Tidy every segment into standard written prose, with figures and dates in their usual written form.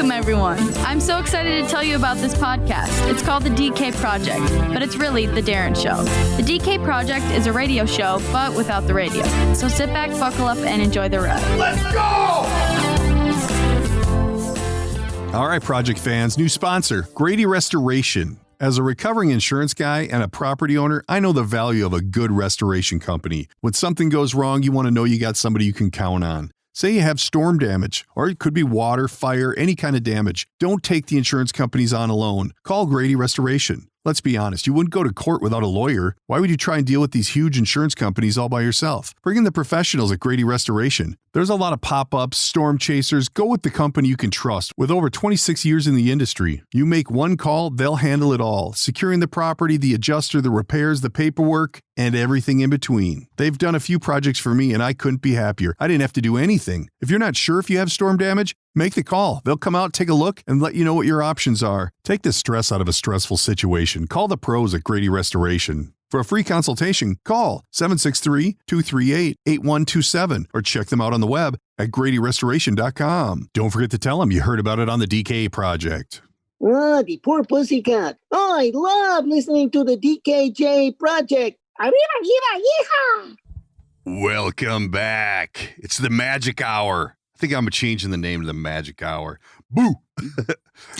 Welcome, everyone. I'm so excited to tell you about this podcast. It's called The DK Project, but it's really The Darren Show. The DK Project is a radio show, but without the radio. So sit back, buckle up, and enjoy the ride. Let's go! All right, Project fans, new sponsor, Grady Restoration. As a recovering insurance guy and a property owner, I know the value of a good restoration company. When something goes wrong, you want to know you got somebody you can count on. Say you have storm damage, or it could be water, fire, any kind of damage. Don't take the insurance companies on alone. Call Grady Restoration. Let's be honest, you wouldn't go to court without a lawyer. Why would you try and deal with these huge insurance companies all by yourself? Bring in the professionals at Grady Restoration. There's a lot of pop-ups, storm chasers. Go with the company you can trust. With over 26 years in the industry, you make one call, they'll handle it all. Securing the property, the adjuster, the repairs, the paperwork, and everything in between. They've done a few projects for me and I couldn't be happier. I didn't have to do anything. If you're not sure if you have storm damage, make the call. They'll come out, take a look, and let you know what your options are. Take the stress out of a stressful situation. Call the pros at Grady Restoration. For a free consultation, call 763-238-8127 or check them out on the web at gradyrestoration.com. Don't forget to tell them you heard about it on the DK Project. Oh, the poor pussycat. Oh, I love listening to the DKJ Project. Arriba, arriba, yeehaw! Welcome back. It's the Magic Hour. I think I'm changing the name to the Magic Hour. Boo! I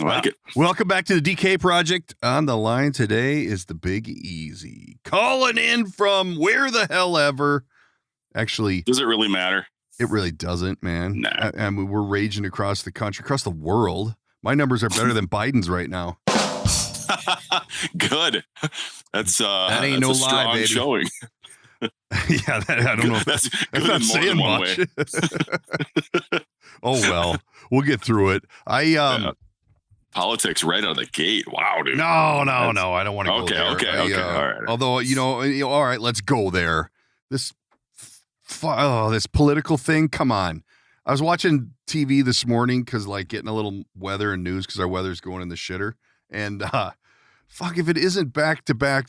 like it. Welcome back to the DK Project. On the line today is the Big Easy. Calling in from where the hell ever. Actually, Does it really matter? it really doesn't, man. Nah. I mean, we're raging across the country, across the world. My numbers are better than Biden's right now. Good. That's That ain't that's no a lie, strong baby. showing. Yeah, I don't know. That's good That's not in more saying than one much. way. Oh, well, we'll get through it. Yeah. Politics right out of the gate. Wow, dude. No, I don't want to go Okay, there. okay, all right. Although, all right, let's go there. This political thing, come on. I was watching TV this morning because, like, getting a little weather and news because our weather's going in the shitter. And fuck, if it isn't back to back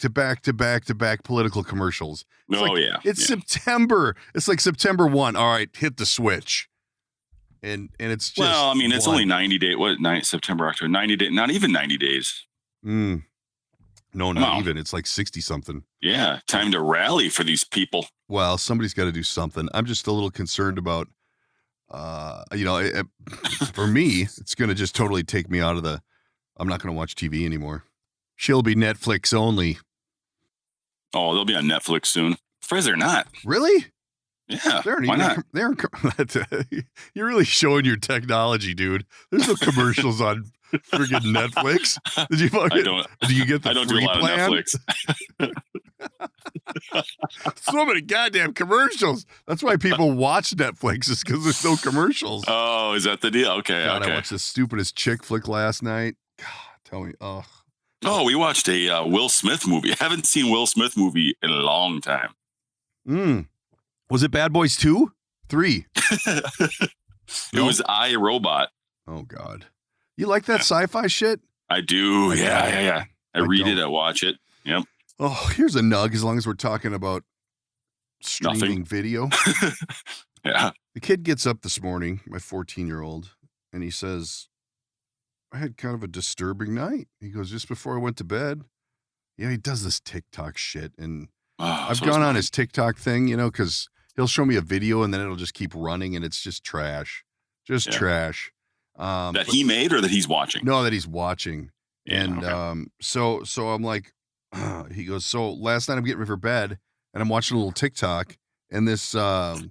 political commercials. It's September. It's like September 1. All right, hit the switch. And it's just Well, I mean, it's only 90 days. September, October, 90 days, not even 90 days. No, not even. It's like 60 something. Yeah, time to rally for these people. Well, somebody's got to do something. I'm just a little concerned about, for me, it's going to just totally take me out of I'm not going to watch TV anymore. She'll be Netflix only. Oh, they'll be on Netflix soon. Surprised they're not. Really? Yeah, Why not? You're really showing your technology, dude. There's no commercials on friggin' Netflix. Did you fucking, do you get the I don't free do a lot plan? of Netflix. So many goddamn commercials. That's why people watch Netflix, is because there's no commercials. Oh, is that the deal? Okay, God, okay. I watched the stupidest chick flick last night. God, tell me. Oh, we watched a Will Smith movie. I haven't seen Will Smith movie in a long time. Was it Bad Boys 2? 3? It was I, Robot. Oh, God. You like that sci-fi shit? I do. Yeah. I read it. I watch it. Yep. Oh, here's a nug as long as we're talking about streaming Nothing. video. Yeah. The kid gets up this morning, my 14-year-old, and he says, I had kind of a disturbing night. He goes, just before I went to bed. Yeah, he does this TikTok shit. And I've gone on his TikTok thing, because he'll show me a video and then it'll just keep running and it's just trash. Trash. That he made or that he's watching? No, that he's watching. Yeah, And okay. so I'm like, he goes, so last night I'm getting ready for bed and I'm watching a little TikTok and this gal's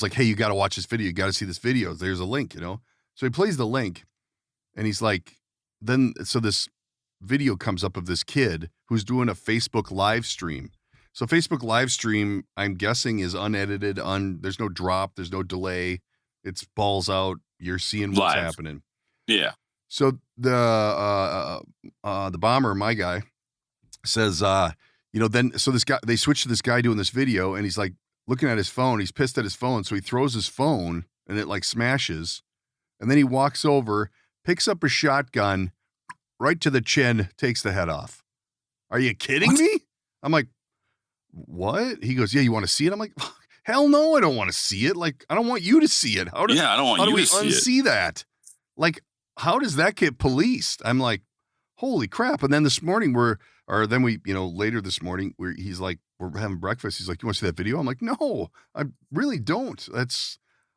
like, hey, you got to watch this video. You got to see this video. There's a link, So he plays the link and he's like, so this video comes up of this kid who's doing a Facebook live stream. So Facebook live stream, I'm guessing, is unedited. There's no drop. There's no delay. It's balls out. You're seeing what's happening. Yeah. So the bomber, my guy, says, this guy, they switch to this guy doing this video and he's like looking at his phone. He's pissed at his phone. So he throws his phone and it like smashes. And then he walks over, picks up a shotgun right to the chin, takes the head off. Are you kidding me? I'm like, what? He goes, yeah, you want to see it? I'm like, Hell no, I don't want to see it. Like, I don't want you to see it. I don't want you to see it. How do we unsee that? Like, how does that get policed? I'm like, holy crap. And then this morning later this morning, he's like, we're having breakfast. He's like, you want to see that video? I'm like, no, I really don't.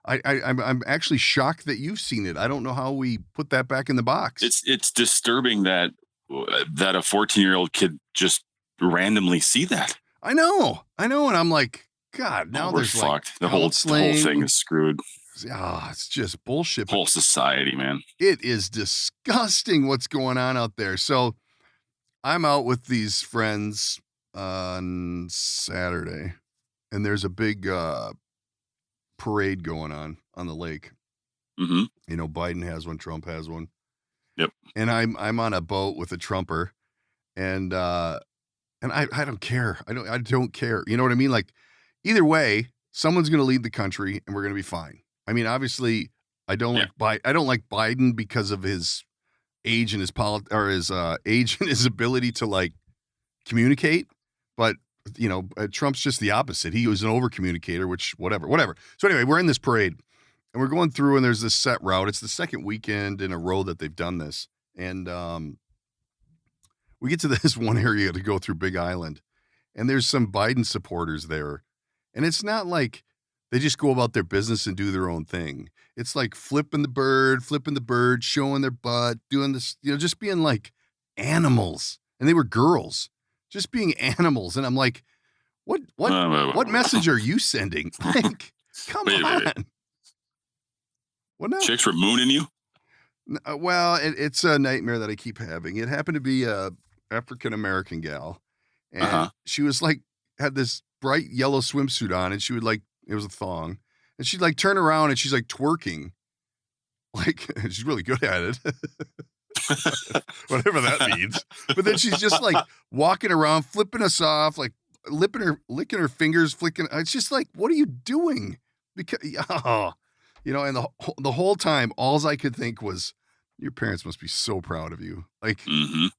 I'm actually shocked that you've seen it. I don't know how we put that back in the box. It's disturbing that a 14-year-old kid just randomly see that. I know. And I'm like, God, now there's fucked. Like the whole thing is screwed. It's just bullshit. Whole society, man. It is disgusting what's going on out there. So I'm out with these friends on Saturday, and there's a big parade going on the lake. Mm-hmm. You know, Biden has one, Trump has one. Yep. And I'm on a boat with a Trumper, and I don't care. I don't care. You know what I mean? Like, either way, someone's going to lead the country, and we're going to be fine. I mean, obviously, I don't like Biden because of his age and his age and his ability to like communicate. But you know, Trump's just the opposite. He was an over communicator, which whatever. So anyway, we're in this parade, and we're going through, and there's this set route. It's the second weekend in a row that they've done this, and we get to this one area to go through Big Island, and there's some Biden supporters there, and it's not like they just go about their business and do their own thing. It's like flipping the bird, showing their butt, doing this, you know, just being like animals. And they were girls, just being animals. And I'm like, what message are you sending? Like, come on. What now? Chicks were mooning you? Well, it's a nightmare that I keep having. It happened to be a African-American gal. And she was like, had this bright yellow swimsuit on, and she would like, it was a thong, and she'd like turn around and she's like twerking, like she's really good at it, whatever that means. But then she's just like walking around, flipping us off, like licking her fingers, flicking. It's just like, what are you doing? Because you know, and the whole time, all I could think was, your parents must be so proud of you. Like,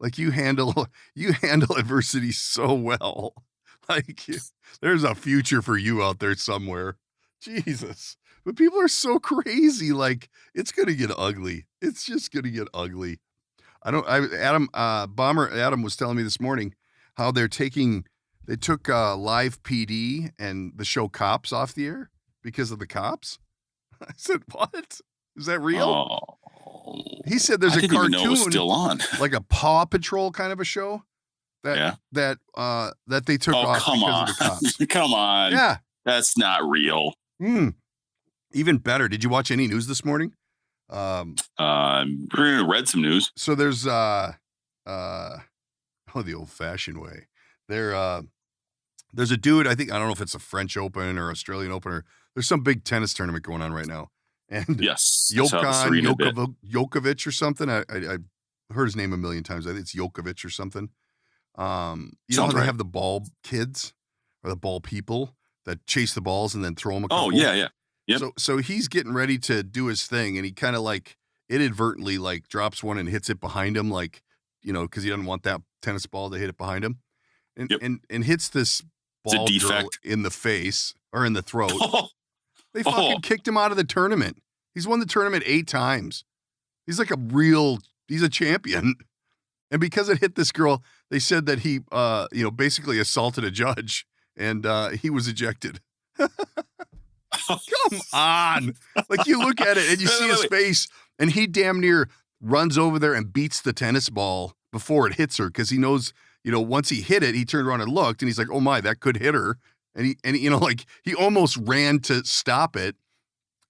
like you handle adversity so well. Like, there's a future for you out there somewhere. Jesus. But people are so crazy. Like, it's going to get ugly. It's just going to get ugly. Bomber Adam was telling me this morning how they took live PD and the show Cops off the air because of the cops. I said, what? Is that real? Oh, he said there's a cartoon even know it was still on. Like a Paw Patrol kind of a show. That they took off because of the cops. Come on. Yeah. That's not real. Even better. Did you watch any news this morning? Read some news. So there's the old fashioned way. There's a dude, I don't know if it's a French Open or Australian Open, or there's some big tennis tournament going on right now. And yes, Djokovic or something. I heard his name a million times. I think it's Djokovic or something. You know how they have the ball kids or the ball people that chase the balls and then throw them a couple? Oh, yeah. Yep. So he's getting ready to do his thing, and he kind of like inadvertently like drops one and hits it behind him, like, you know, because he doesn't want that tennis ball to hit it behind him, and hits this ball girl in the face or in the throat. They fucking kicked him out of the tournament. He's won the tournament 8 times. He's like he's a champion. And because it hit this girl, they said that he, basically assaulted a judge, and he was ejected. Come on. Like, you look at it and you see his face, and he damn near runs over there and beats the tennis ball before it hits her, because he knows, you know, once he hit it, he turned around and looked, and he's like, oh my, that could hit her. And he like he almost ran to stop it.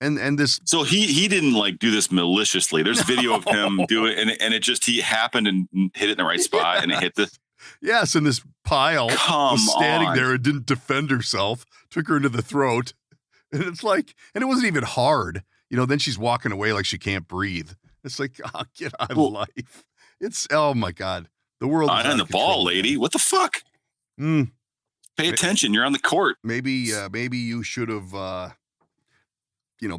And this, so he didn't like do this maliciously. There's video of him do it, and it just, he happened and hit it in the right spot, and it hit the. Yes, and this pile was standing there and didn't defend herself, took her into the throat, and it's like, and it wasn't even hard, you know. Then she's walking away like she can't breathe. It's like, oh, get out of life. It's, oh my God, the world. On the ball, lady. What the fuck? Pay attention. You're on the court. Maybe you should have.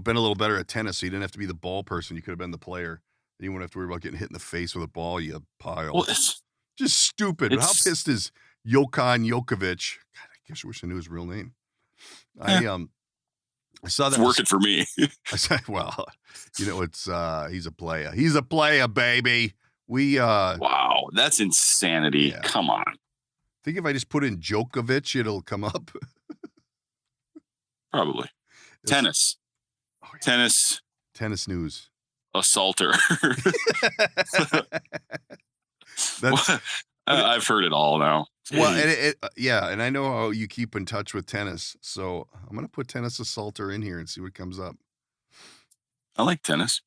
Been a little better at tennis, so you didn't have to be the ball person. You could have been the player. You wouldn't have to worry about getting hit in the face with a ball, you pile. Well, it's just stupid. How pissed is Djokovic? God, I guess I wish I knew his real name. I saw that. It's working for me. I said, well, it's he's a player. He's a player, baby. Wow, that's insanity. Yeah. Come on. Think if I just put in Djokovic, it'll come up. Probably. Tennis. Oh, yeah. Tennis news. Assaulter. I've heard it all now. Well, and I know how you keep in touch with tennis, so I'm gonna put tennis assaulter in here and see what comes up. I like tennis.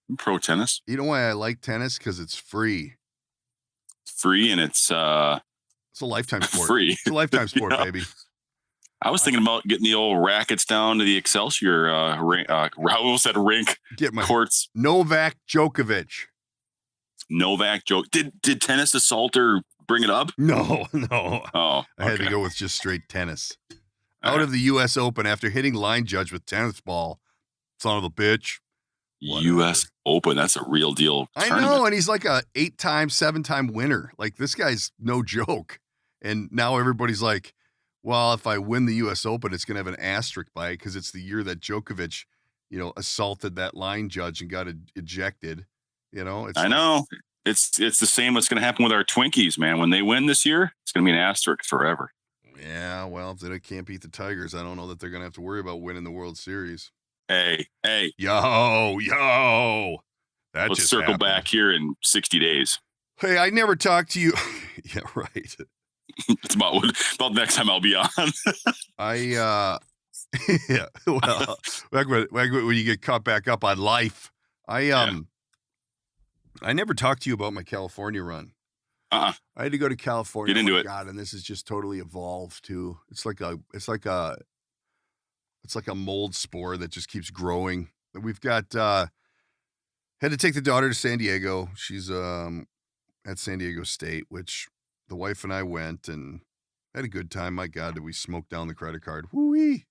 I'm pro tennis. You know why I like tennis? Because it's free. It's free and it's a lifetime sport. Free. It's a lifetime sport, baby. I was thinking about getting the old rackets down to the Excelsior Raul said rink courts. Novak Djokovic. Did tennis assaulter bring it up? No. Oh, I had to go with just straight tennis. Out of the U.S. Open after hitting line judge with tennis ball. Son of a bitch. Whatever. U.S. Open. That's a real deal tournament. I know, and he's like a 8-time, 7-time winner. Like, this guy's no joke. And now everybody's like, well, if I win the U.S. Open, it's going to have an asterisk by it because it's the year that Djokovic, assaulted that line judge and got ejected. I know. It's the same what's going to happen with our Twinkies, man. When they win this year, it's going to be an asterisk forever. Yeah, well, if they can't beat the Tigers, I don't know that they're going to have to worry about winning the World Series. Hey. Yo. Let's circle back here in 60 days. Hey, I never talked to you. Yeah, right. It's about the next time I'll be on. Yeah, well, back when you get caught back up on life. I never talked to you about my California run. I had to go to California. Get into it. God, and this has just totally evolved too. It's like a mold spore that just keeps growing. We've got had to take the daughter to San Diego. She's at San Diego State, which the wife and I went and had a good time. My God, did we smoke down the credit card? Woo-wee.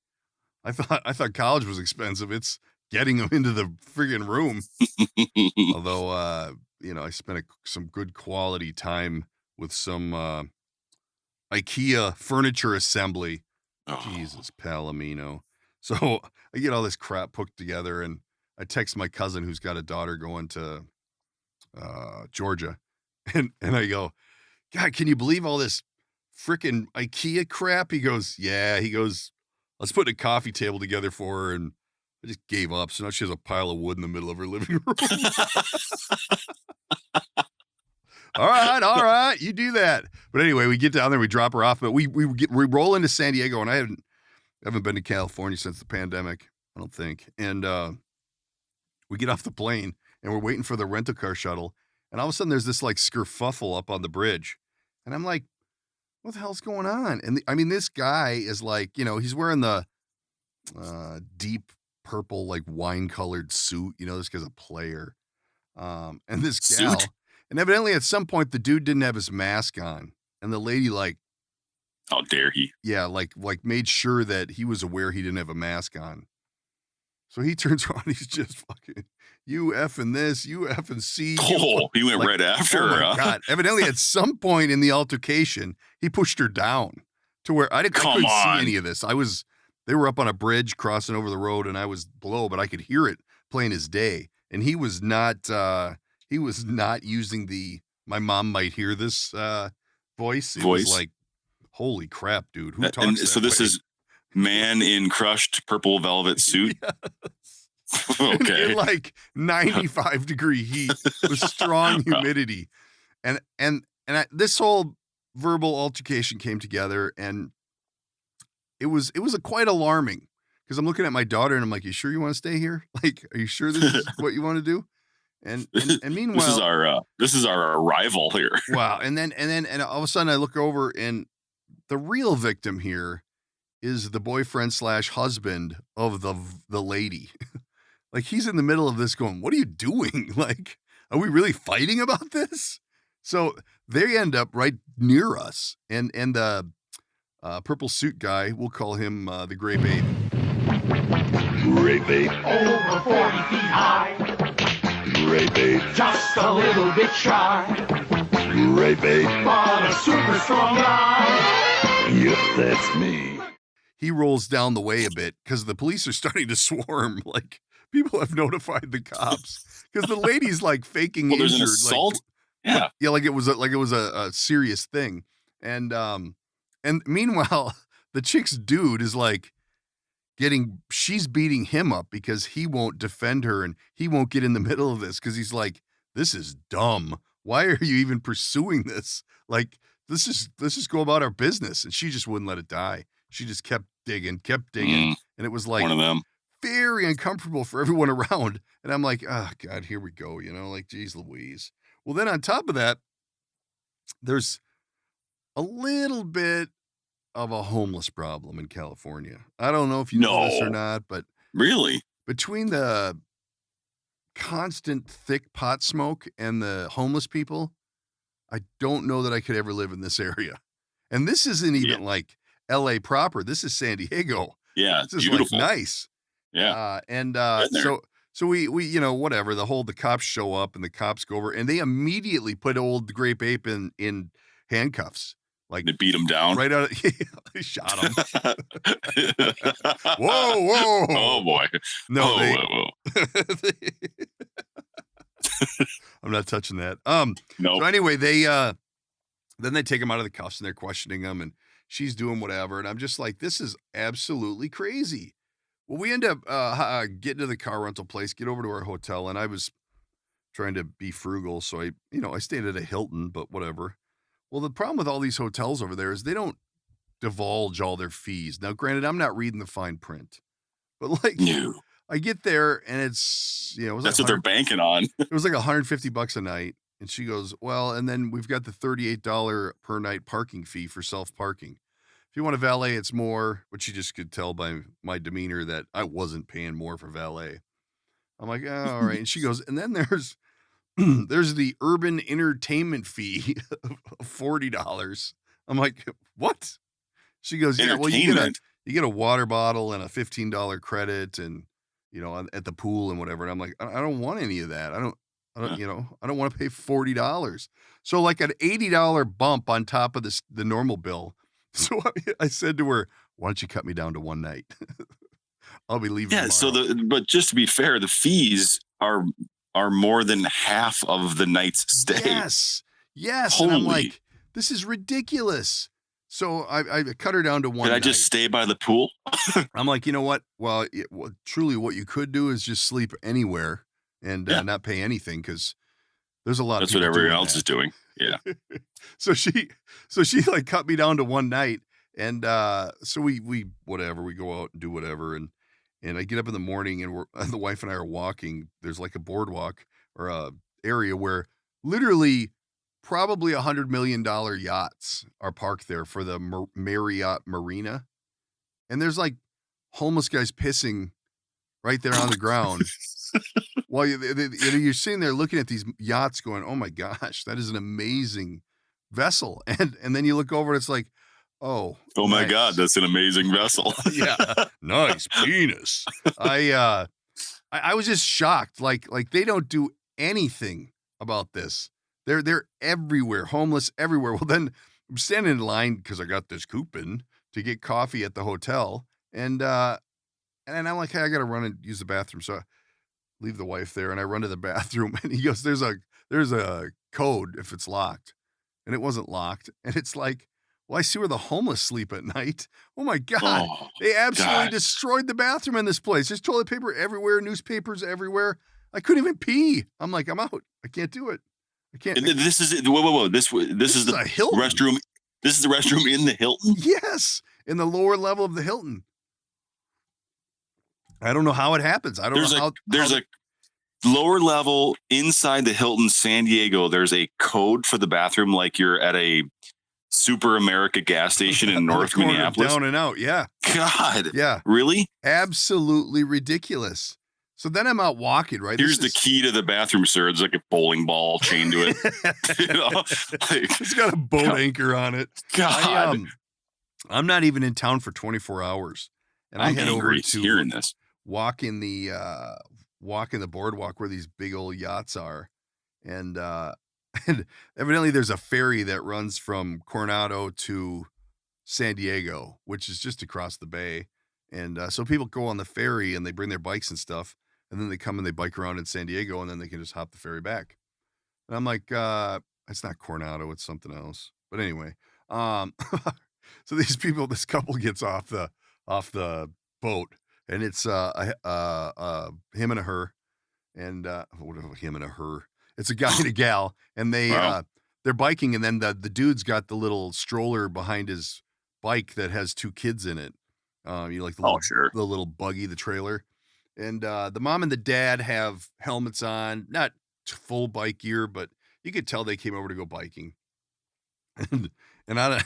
I thought college was expensive. It's getting them into the friggin' room. Although, I spent some good quality time with some IKEA furniture assembly. Oh. Jesus, Palomino. So I get all this crap put together, and I text my cousin who's got a daughter going to Georgia, and I go, God, can you believe all this frickin' IKEA crap? He goes, yeah. He goes, let's put a coffee table together for her, and I just gave up. So now she has a pile of wood in the middle of her living room. All right, you do that. But anyway, we get down there, we drop her off, but we roll into San Diego, and I haven't been to California since the pandemic, I don't think. And we get off the plane, and we're waiting for the rental car shuttle, and all of a sudden there's this like skerfuffle up on the bridge, and I'm like, what the hell's going on? And this guy is like, he's wearing the deep purple, like wine-colored suit. This guy's a player. And this gal, suit? And evidently at some point the dude didn't have his mask on, and the lady how dare he? Yeah, like made sure that he was aware he didn't have a mask on. So he turns around, he's just fucking, you effing this, you effing C. Oh, he went right after her. Oh my God. Evidently at some point in the altercation, he pushed her down to where I couldn't see any of this. They were up on a bridge crossing over the road, and I was below, but I could hear it plain as day. And he was not using my mom might hear this voice. It was like, holy crap, dude. Who talks and that so this way? is man in crushed purple velvet suit. Yes. Okay. In like 95 degree heat with strong humidity. And this whole verbal altercation came together, and it was quite alarming, because I'm looking at my daughter and I'm like, you sure you want to stay here? Like, are you sure this is what you want to do? And meanwhile, this is our arrival here. Wow. And then all of a sudden I look over, and the real victim here is the boyfriend / husband of the lady. Like, he's in the middle of this going, what are you doing? Like, are we really fighting about this? So they end up right near us, and the purple suit guy, we'll call him the Gray Babe. Gray Babe. Over 40 feet high. Gray Babe. Just a little bit shy. Gray Babe. But a super strong guy. Yep, that's me. he rolls down the way a bit because the police are starting to swarm. Like, people have notified the cops because the lady's like faking there's injured. an assault. Like, yeah, like it was a serious thing. And meanwhile, the chick's dude is like she's beating him up because he won't defend her and he won't get in the middle of this because he's like, this is dumb. Why are you even pursuing this? Like, let's just go about our business. And she just wouldn't let it die. She just kept digging. And it was like one of them. very uncomfortable for everyone around. And I'm like, oh God, here we go. You know, like, geez Louise. Well, then on top of that, there's a little bit of a homeless problem in California. I don't know if you know this or not, but really, between the constant thick pot smoke and the homeless people, I don't know that I could ever live in this area. And this isn't even like LA proper. This is San Diego. Yeah, this is beautiful. like nice. Yeah, so we whatever, the cops show up and the cops go over and they immediately put old Grape Ape in handcuffs. Like, they beat him down right out of they shot him. Whoa. Oh boy. No, whoa. I'm not touching that. No. So anyway, they then they take him out of the cuffs and they're questioning him and she's doing whatever. And I'm just like, this is absolutely crazy. Well, we end up getting to the car rental place, get over to our hotel, and I was trying to be frugal, so I stayed at a Hilton, but whatever. Well, the problem with all these hotels over there is they don't divulge all their fees. Now, granted, I'm not reading the fine print, but like, I get there and it's, it was that's like what they're banking on. It was like $150 a night. And she goes, well, and then we've got the $38 per night parking fee for self-parking. If you want a valet, it's more, but she just could tell by my demeanor that I wasn't paying more for valet. I'm like, oh, all right. And she goes, and then there's the urban entertainment fee of $40. I'm like, what? She goes, yeah, well, you get a water bottle and a $15 credit and, at the pool and whatever. And I'm like, I don't want any of that. I don't want to pay $40. So like an $80 bump on top of the normal bill. So I said to her, why don't you cut me down to one night? I'll be leaving tomorrow. But just to be fair, the fees are more than half of the night's stay. Yes. Holy. And I'm like, this is ridiculous. So I cut her down to one night. Did I just stay by the pool? I'm like, you know what? Well, truly what you could do is just sleep anywhere and not pay anything because there's a lot of people. That's what everyone else is doing. Yeah. So she like cut me down to one night. And so we go out and do whatever. And I get up in the morning and the wife and I are walking. There's like a boardwalk or a area where literally probably $100 million yachts are parked there for the Marriott Marina. And there's like homeless guys pissing right there on the ground. While you're sitting there looking at these yachts going, oh my gosh, that is an amazing vessel. And then you look over and it's like, oh my God, that's an amazing vessel. Yeah. Nice penis. I was just shocked. Like they don't do anything about this. They're everywhere, homeless everywhere. Well, then I'm standing in line because I got this coupon to get coffee at the hotel. And I'm like, hey, I got to run and use the bathroom. So I leave the wife there and I run to the bathroom and he goes, there's a code if it's locked. And it wasn't locked. And it's like, well, I see where the homeless sleep at night. Oh my God. They absolutely destroyed the bathroom in this place. There's toilet paper everywhere, newspapers everywhere. I couldn't even pee. I'm like, I'm out. I can't do it. I can't. This is it. Whoa. This is the Hilton restroom. This is the restroom in the Hilton? Yes. In the lower level of the Hilton. I don't know how it happens. I don't know how. There's a lower level inside the Hilton San Diego. There's a code for the bathroom like you're at a Super America gas station in North Minneapolis. Down and out. Yeah. God. Yeah. Really? Absolutely ridiculous. So then I'm out walking, right? Here's the key to the bathroom, sir. There's like a bowling ball chained to it. It's got a boat anchor on it. God. I'm not even in town for 24 hours. And I head over to hearing this. Walk in the boardwalk where these big old yachts are. And evidently there's a ferry that runs from Coronado to San Diego, which is just across the bay. And so people go on the ferry and they bring their bikes and stuff. And then they come and they bike around in San Diego and then they can just hop the ferry back. And I'm like, it's not Coronado, it's something else. But anyway, so these people, this couple gets off the boat, and it's him and a her, and him and a her. It's a guy and a gal, and they're biking, and then the dude's got the little stroller behind his bike that has 2 kids in it. Like the little buggy, the trailer. And the mom and the dad have helmets on, not full bike gear, but you could tell they came over to go biking. And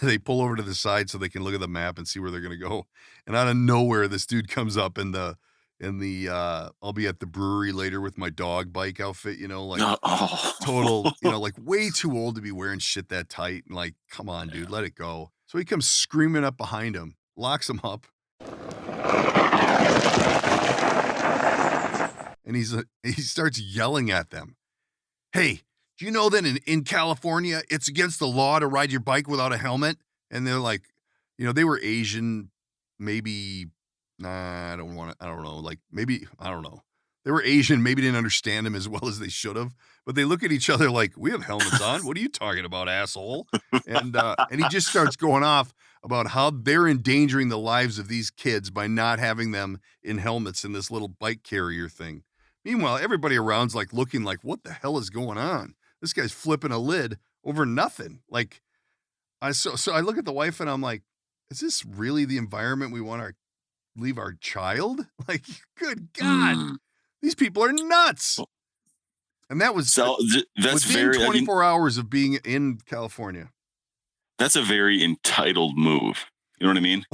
they pull over to the side so they can look at the map and see where they're going to go. And out of nowhere, this dude comes up in the I'll be at the brewery later with my dog bike outfit, total, like way too old to be wearing shit that tight. And like, come on, dude, let it go. So he comes screaming up behind him, locks him up. And he starts yelling at them. Hey, do you know that in California, it's against the law to ride your bike without a helmet? And they're like, they were Asian, maybe, I don't know. Like maybe, I don't know. They were Asian, maybe didn't understand him as well as they should have. But they look at each other like, we have helmets on. What are you talking about, asshole? And he just starts going off about how they're endangering the lives of these kids by not having them in helmets in this little bike carrier thing. Meanwhile, everybody around's like looking like, what the hell is going on? This guy's flipping a lid over nothing. Like, so I look at the wife and I'm like, is this really the environment we want to leave our child? Like, good God, these people are nuts. And that was that's within very 24 hours of being in California. That's a very entitled move. You know what I mean?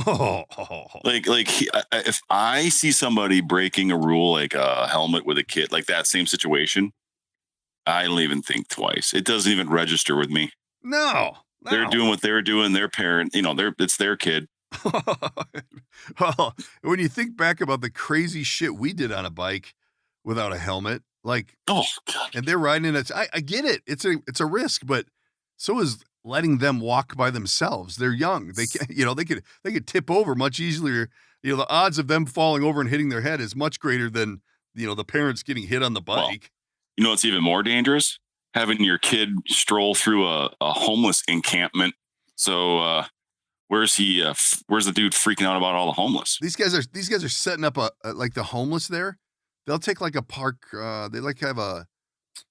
If I see somebody breaking a rule, like a helmet with a kid, like that same situation, I don't even think twice. It doesn't even register with me. No. They're doing what they're doing. Their parent, it's their kid. Well, when you think back about the crazy shit we did on a bike without a helmet, like, oh God, and they're riding it. I get it. It's a risk, but so is letting them walk by themselves. They're young. They can, they could tip over much easier. The odds of them falling over and hitting their head is much greater than, the parents getting hit on the bike. Well, what's even more dangerous? Having your kid stroll through a homeless encampment. So, where's the dude freaking out about all the homeless? These guys are setting up like the homeless there. They'll take like a park. They like have a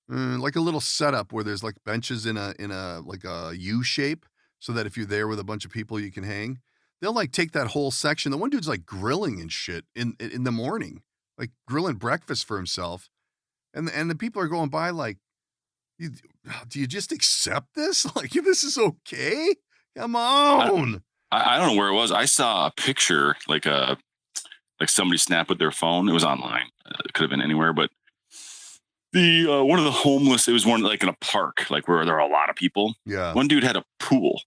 little setup where there's like benches in a like a U shape, so that if you're there with a bunch of people, you can hang. They'll like take that whole section. The one dude's like grilling and shit in the morning, like grilling breakfast for himself, and the people are going by like, do you just accept this? Like, this is okay? Come on. I don't know where it was. I saw a picture, like somebody snapped with their phone. It was online. It could have been anywhere, but the one of the homeless, it was one like in a park, like where there are a lot of people. Yeah. One dude had a pool.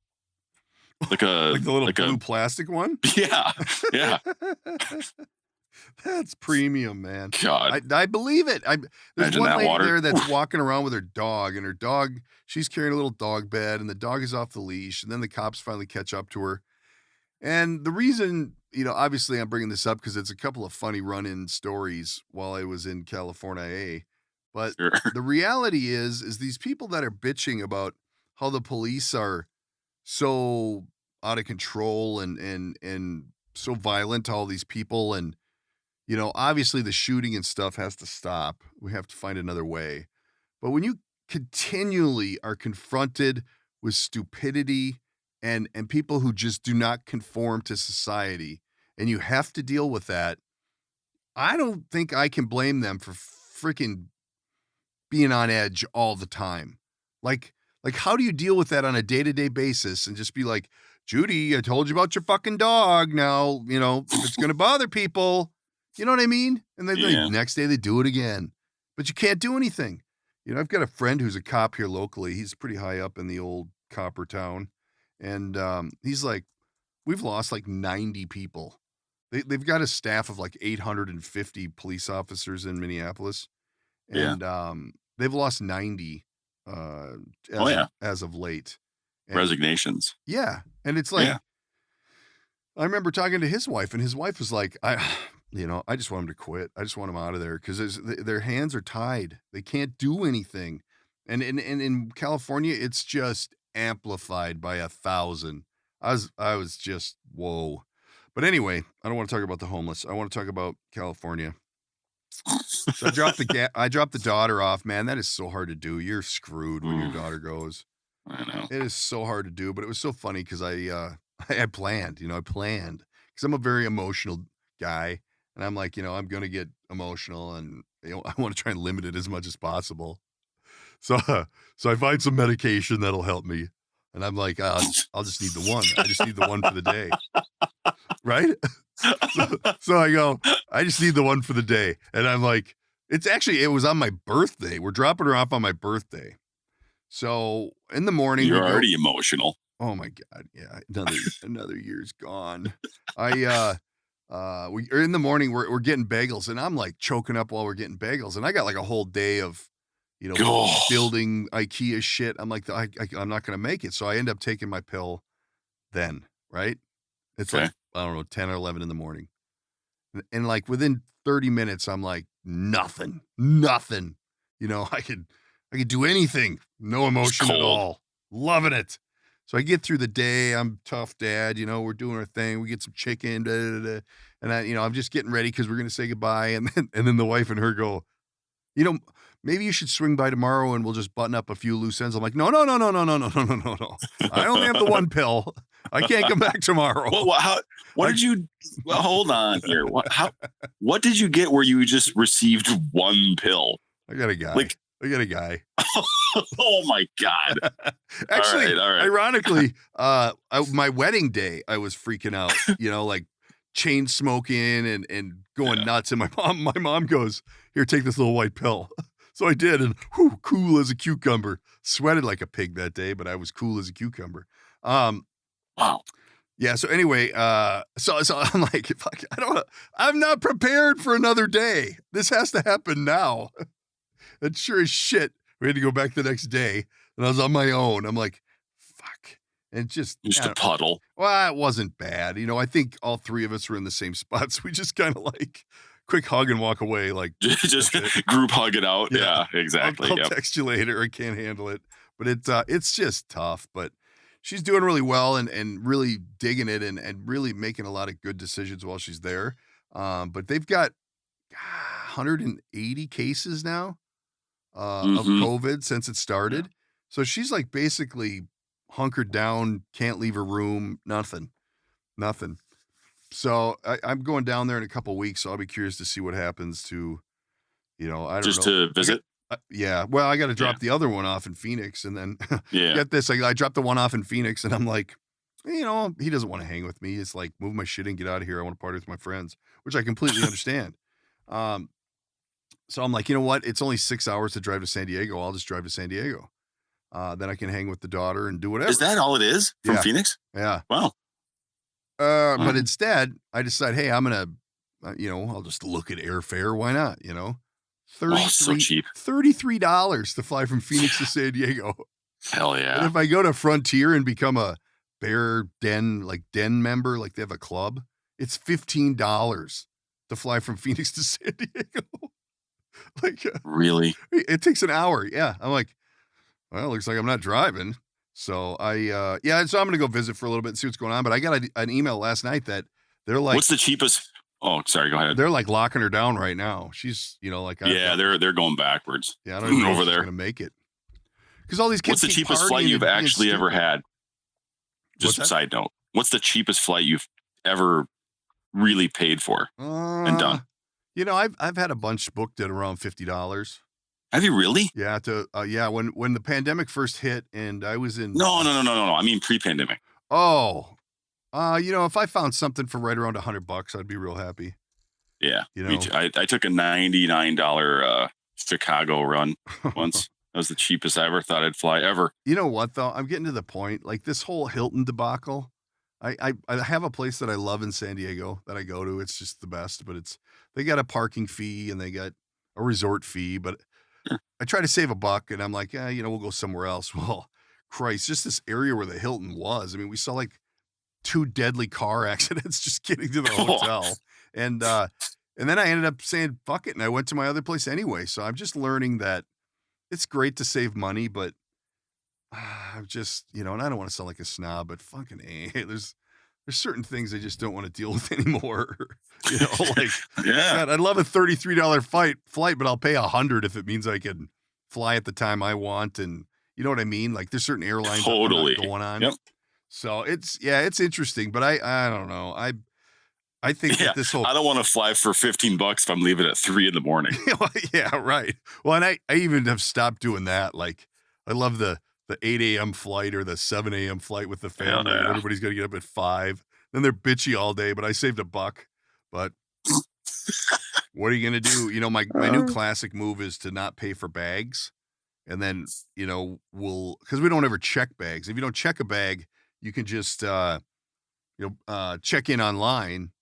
Like the little blue plastic one? Yeah. Yeah. That's premium, man. God. I believe it. There's Imagine one that lady water. there that's walking around with her dog, and her dog, she's carrying a little dog bed, and the dog is off the leash, and then the cops finally catch up to her. And the reason, obviously I'm bringing this up because it's a couple of funny run-in stories while I was in California. But Sure. The reality is these people that are bitching about how the police are so out of control and so violent to all these people, and obviously the shooting and stuff has to stop. We have to find another way. But when you continually are confronted with stupidity and people who just do not conform to society, and you have to deal with that, I don't think I can blame them for freaking being on edge all the time. Like how do you deal with that on a day-to-day basis and just be like, Judy, I told you about your fucking dog. Now, if it's going to bother people, you know what I mean? And then the next day they do it again, but you can't do anything. I've got a friend who's a cop here locally. He's pretty high up in the old copper town. And he's like, we've lost like 90 people. They've got a staff of like 850 police officers in Minneapolis. And they've lost 90 as of late. And, resignations. Yeah. And it's like, I remember talking to his wife, and his wife was like, I just want him to quit. I just want him out of there because their hands are tied. They can't do anything. And in California, it's just amplified by 1,000. I was just, whoa. But anyway, I don't want to talk about the homeless. I want to talk about California. So I dropped the daughter off. Man, that is so hard to do. You're screwed when your daughter goes. I know. It is so hard to do, but it was so funny because I planned because I'm a very emotional guy, and I'm like, I'm going to get emotional, and I want to try and limit it as much as possible. So I find some medication that'll help me, and I'm like, I'll just need the one. I just need the one for the day, right? So I go, I just need the one for the day, and I'm like, it was on my birthday. We're dropping her off on my birthday. So in the morning, you're already emotional. Oh my God. Yeah. Another year's gone. In the morning, we're getting bagels, and I'm like choking up while we're getting bagels. And I got like a whole day of, building IKEA shit. I'm like, I'm not going to make it. So I end up taking my pill then, right? It's like, I don't know, 10 or 11 in the morning. And like within 30 minutes, I'm like, nothing. I could do anything. No emotion at all. Loving it. So I get through the day. I'm tough dad. We're doing our thing. We get some chicken. And I'm just getting ready because we're going to say goodbye. And then the wife and her go, maybe you should swing by tomorrow and we'll just button up a few loose ends. I'm like, no. I only have the one pill. I can't come back tomorrow. What did you, hold on here. What did you get where you just received one pill? I got a guy. Oh my God. Actually, all right. Ironically, my wedding day, I was freaking out, like chain smoking and going nuts. And my mom goes, here, take this little white pill. So I did. And cool as a cucumber. Sweated like a pig that day, but I was cool as a cucumber. Wow. Yeah. So anyway, so I'm like, fuck, I'm not prepared for another day. This has to happen now. And sure as shit, we had to go back the next day, and I was on my own. I'm like, fuck. And just a puddle. Well, it wasn't bad. I think all three of us were in the same spots. We just kind of like quick hug and walk away. Like just group hug it out. Yeah, exactly. I'll text you later. I can't handle it. But it's just tough. But she's doing really well and really digging it and really making a lot of good decisions while she's there. But they've got 180 cases now. Of COVID since it started. So she's like basically hunkered down, can't leave her room, nothing. So I'm going down there in a couple of weeks. So I'll be curious to see what happens to, I don't know. Just to visit? Yeah. Well, I got to drop the other one off in Phoenix. And then get this, I dropped the one off in Phoenix and I'm like, he doesn't want to hang with me. It's like, move my shit and get out of here. I want to party with my friends, which I completely understand. So I'm like, you know what? It's only 6 hours to drive to San Diego. I'll just drive to San Diego. Then I can hang with the daughter and do whatever. Is that all it is from Phoenix? Yeah. Wow. But instead, I decide, hey, I'm going to, I'll just look at airfare. Why not? So cheap. $33 to fly from Phoenix to San Diego. Hell yeah. And if I go to Frontier and become a Bear Den member, like they have a club, it's $15 to fly from Phoenix to San Diego. Really? It takes an hour. Yeah. I'm like, well, it looks like I'm not driving. So so I'm going to go visit for a little bit and see what's going on. But I got an email last night that they're like, what's the cheapest? Oh, sorry. Go ahead. They're like locking her down right now. She's, they're going backwards. Yeah. I don't even know over if she's there going to make it. Because all these kids. What's the cheapest flight you've actually ever had? Just a side note. What's the cheapest flight you've ever really paid for and done? I've had a bunch booked at around $50. Have you really? Yeah. When the pandemic first hit and I was in. No. I mean, pre-pandemic. Oh, if I found something for right around $100, I'd be real happy. Yeah. I took a $99 Chicago run once. That was the cheapest I ever thought I'd fly ever. You know what though? I'm getting to the point, like this whole Hilton debacle. I have a place that I love in San Diego that I go to. It's just the best, but they got a parking fee and they got a resort fee, but I try to save $1 and I'm like, we'll go somewhere else. Well, Christ, just this area where the Hilton was. I mean, we saw like 2 deadly car accidents just getting to the hotel. And then I ended up saying, fuck it. And I went to my other place anyway. So I'm just learning that it's great to save money, but I'm just, and I don't want to sound like a snob, but fucking there's certain things I just don't want to deal with anymore. Like, God, I'd love a $33 flight, but I'll pay $100 if it means I can fly at the time I want. And you know what I mean? Like there's certain airlines totally going on. Yep. So it's interesting, but I don't know. I think that this whole, I don't want to fly for $15 if I'm leaving at 3 a.m. Yeah, right. Well, and I even have stopped doing that. Like I love the 8 a.m. flight or the 7 a.m. flight with the family. And everybody's got to get up at 5. Then they're bitchy all day, but I saved $1. But what are you going to do? My new classic move is to not pay for bags. And then, because we don't ever check bags. If you don't check a bag, you can just, check in online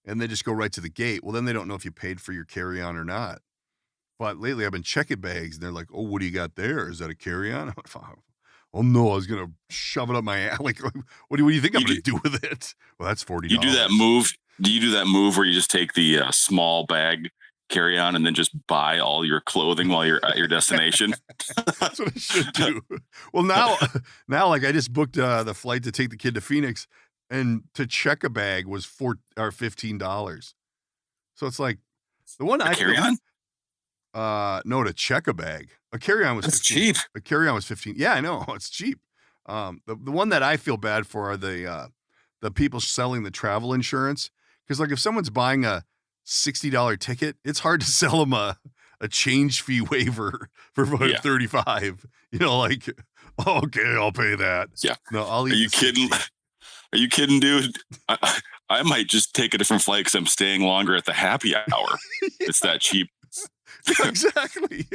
and then just go right to the gate. Well, then they don't know if you paid for your carry-on or not. But lately I've been checking bags and they're like, oh, what do you got there? Is that a carry-on? I'm like, oh no, I was going to shove it up my ass. Like, what do you think I'm going to do with it? Well, that's $40. You do that move. Do you do that move where you just take the small bag carry on and then just buy all your clothing while you're at your destination? That's what I should do. Well, now like I just booked the flight to take the kid to Phoenix, and to check a bag was $15. So it's like the one I carry on. No, to check a bag. A carry-on was That's 15. cheap. A carry-on was 15. Yeah, I know. It's cheap. The one that I feel bad for are the people selling the travel insurance. Because like if someone's buying a $60 ticket, it's hard to sell them a change fee waiver for $35. Like, okay, I'll pay that. Yeah. No, I'll eat. Are you kidding? Are you kidding, dude? I might just take a different flight because I'm staying longer at the happy hour. It's that cheap. Exactly.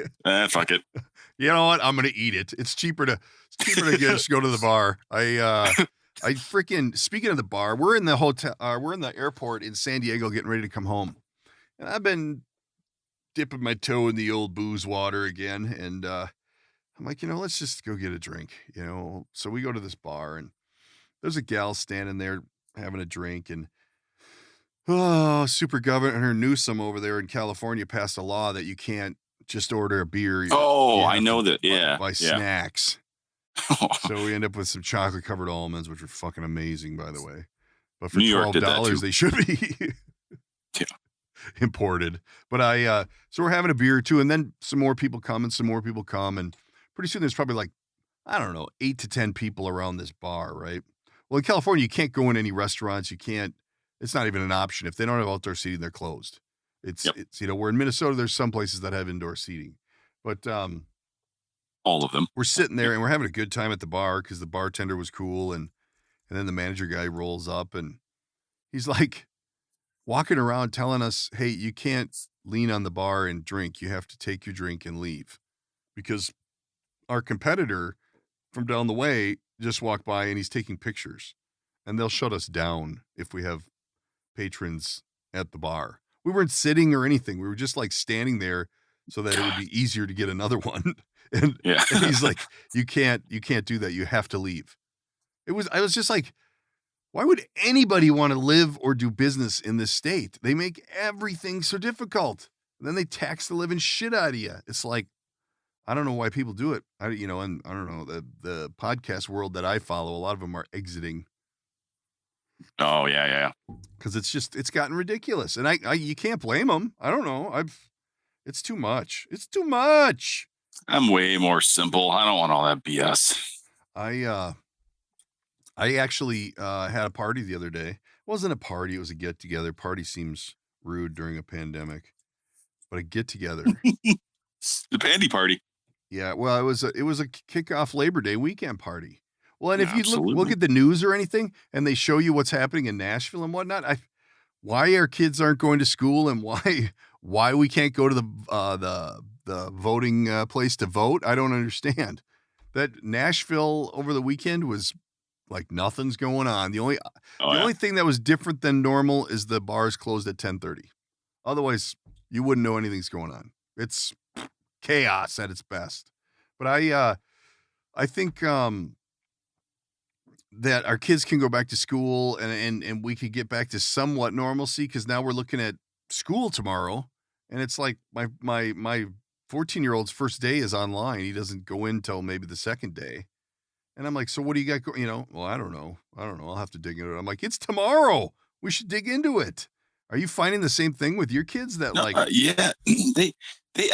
Fuck it. You know what? I'm gonna eat it. It's cheaper to just go to the bar. I freaking, speaking of the bar, we're in the hotel. We're in the airport in San Diego, getting ready to come home, and I've been dipping my toe in the old booze water again. And I'm like, let's just go get a drink. So we go to this bar, and there's a gal standing there having a drink, and Super Governor Newsom over there in California passed a law that you can't just order a beer. I know that. Yeah. Buy snacks. So we end up with some chocolate covered almonds, which are fucking amazing, by the way. But for $12, they should be imported. But so we're having a beer too, and then some more people come, and pretty soon there's probably like, I don't know, 8 to 10 people around this bar, right? Well, in California, you can't go in any restaurants. You can't. It's not even an option. If they don't have outdoor seating, they're closed. It's where in Minnesota, there's some places that have indoor seating, but all of them. We're sitting there and we're having a good time at the bar because the bartender was cool, and then the manager guy rolls up and he's like walking around telling us, hey, you can't lean on the bar and drink. You have to take your drink and leave, because our competitor from down the way just walked by and he's taking pictures, and they'll shut us down if we have patrons at the bar. We weren't sitting or anything. We were just like standing there so that it would be easier to get another one. And he's like, you can't do that. You have to leave. I was just like, why would anybody want to live or do business in this state? They make everything so difficult. And then they tax the living shit out of you. It's like, I don't know why people do it. And I don't know, the podcast world that I follow, a lot of them are exiting. Oh yeah. Because it's gotten ridiculous, and I you can't blame them. I don't know. It's too much. It's too much. I'm way more simple. I don't want all that BS. I actually had a party the other day. It wasn't a party. It was a get together. Party seems rude during a pandemic, but a get together. The pandy party. Yeah, well, it was a kickoff Labor Day weekend party. Well, and if you look at the news or anything, and they show you what's happening in Nashville and whatnot, why our kids aren't going to school and why we can't go to the voting place to vote, I don't understand. That Nashville over the weekend was like nothing's going on. The only thing that was different than normal is the bars closed at 10:30. Otherwise, you wouldn't know anything's going on. It's chaos at its best. But I think that our kids can go back to school and we could get back to somewhat normalcy, because now we're looking at school tomorrow, and it's like my 14-year-old's first day is online. He doesn't go in till maybe the second day. And I'm like, so what do you got? Well, I don't know. I'll have to dig into it. I'm like, it's tomorrow. We should dig into it. Are you finding the same thing with your kids that yeah,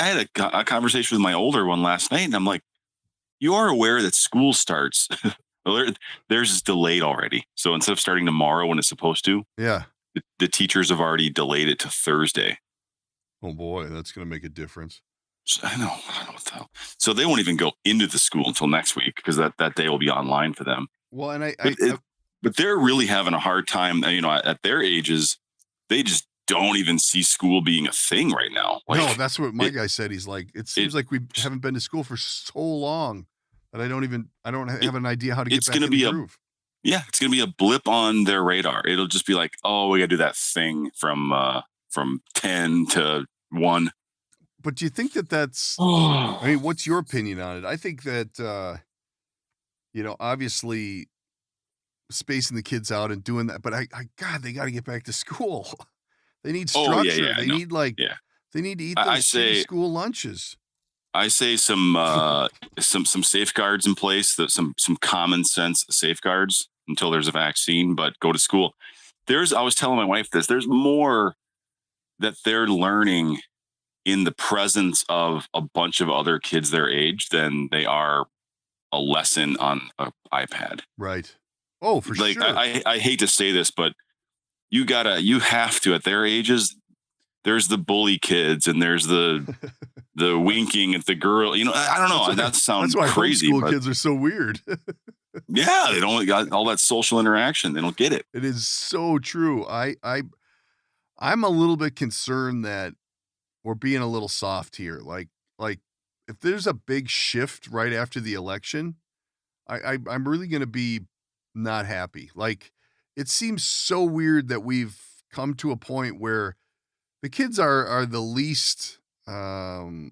I had a conversation with my older one last night, and I'm like, you are aware that school starts, well, theirs is delayed already. So instead of starting tomorrow when it's supposed to, yeah, the teachers have already delayed it to Thursday. Oh boy, that's going to make a difference. So I know what the hell. So they won't even go into the school until next week, because that day will be online for them. Well, and but they're really having a hard time. At their ages, they just don't even see school being a thing right now. No, that's what my guy said. He's like, it seems like we haven't been to school for so long that I don't have an idea how to get back in the groove. Yeah, it's going to be a blip on their radar. It'll just be like, oh, we got to do that thing from 10 to 1. But do you think that's, I mean, what's your opinion on it? I think that, obviously spacing the kids out and doing that, but God, they got to get back to school. They need structure. They need they need to eat those school lunches. I say some safeguards in place, some common sense safeguards until there's a vaccine, but go to school. I was telling my wife this, there's more that they're learning in the presence of a bunch of other kids their age than they are a lesson on an iPad. Right. Oh, for sure. I hate to say this, but you have to, at their ages, there's the bully kids and there's the winking at the girl. I don't know. That sounds crazy. That's why homeschool kids are so weird. Yeah, they don't got all that social interaction. They don't get it. It is so true. I'm a little bit concerned that we're being a little soft here. Like if there's a big shift right after the election, I'm really going to be not happy. Like, it seems so weird that we've come to a point where the kids are the least, they're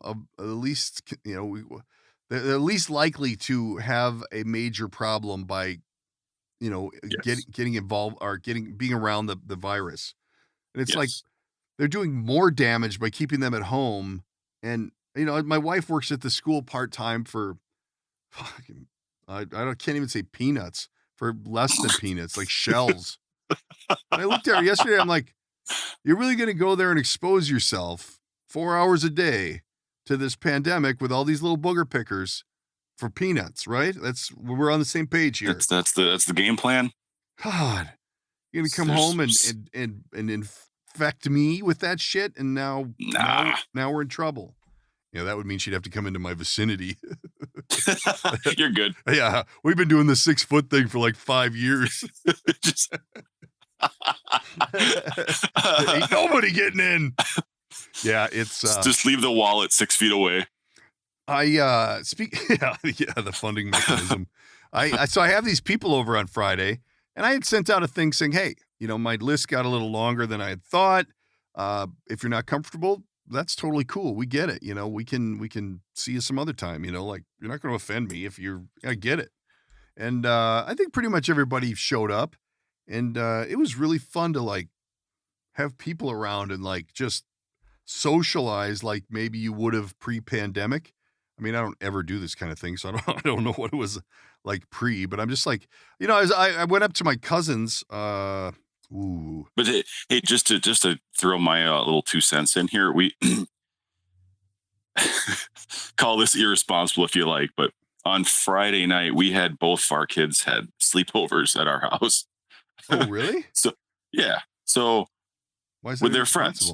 least likely to have a major problem by, getting involved or being around the virus. And it's like they're doing more damage by keeping them at home. And, my wife works at the school part-time for fucking, can't even say peanuts, for less than peanuts, like shells. I looked at her yesterday. I'm like, you're really going to go there and expose yourself 4 hours a day to this pandemic with all these little booger pickers for peanuts, right? We're on the same page here. That's the game plan. God, you're going to come home and infect me with that shit. And now we're in trouble. That would mean she'd have to come into my vicinity. You're good. Yeah. We've been doing the 6 foot thing for like 5 years. Ain't nobody getting in. Yeah. It's just leave the wallet 6 feet away. The funding mechanism. So I have these people over on Friday, and I had sent out a thing saying, hey, my list got a little longer than I had thought. If you're not comfortable, that's totally cool. We get it. We can see you some other time, like, you're not going to offend me I get it. And, I think pretty much everybody showed up, and, it was really fun to like have people around and like just socialize like maybe you would have pre-pandemic. I mean, I don't ever do this kind of thing, so I don't know what it was like but I'm just like, as I went up to my cousins, ooh. But hey, just to throw my little 2 cents in here, we call this irresponsible if you like, but on Friday night we had both of our kids had sleepovers at our house. Oh, really? So yeah. So why is that with their friends?